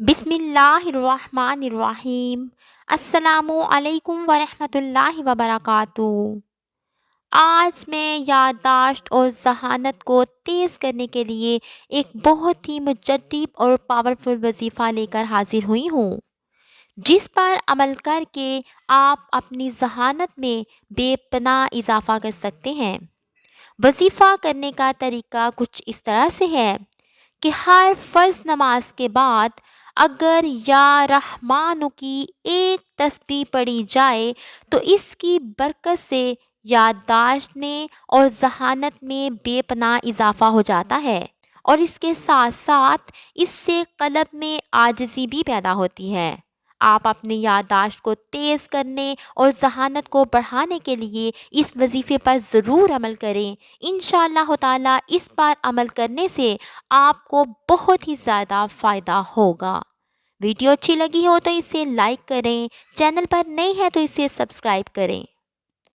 बिस्मिल्लाहिर्रहमानिर्रहीम। अस्सलामु अलैकुम वरहमतुल्लाहि वबरकातुहू। आज मैं याददाश्त और ज़हानत को तेज़ करने के लिए एक बहुत ही मुजद्दिद और पावरफुल वजीफ़ा लेकर हाजिर हुई हूँ, जिस पर अमल करके आप अपनी ज़हानत में बेपनाह इजाफ़ा कर सकते हैं। वजीफ़ा करने का तरीका कुछ इस तरह से है कि हर फ़र्ज़ नमाज के बाद अगर या रहमानु की एक तस्बीह पढ़ी जाए तो इसकी बरकत से याददाश्त में और ज़हानत में बेपनाह इजाफ़ा हो जाता है, और इसके साथ साथ इससे क़ल्ब में आजिज़ी भी पैदा होती है। आप अपनी याददाश्त को तेज़ करने और ज़हानत को बढ़ाने के लिए इस वजीफ़े पर ज़रूर अमल करें। इंशाअल्लाह ताला इस पर अमल करने से आपको बहुत ही ज़्यादा फ़ायदा होगा। वीडियो अच्छी लगी हो तो इसे लाइक करें, चैनल पर नए हैं तो इसे सब्सक्राइब करें।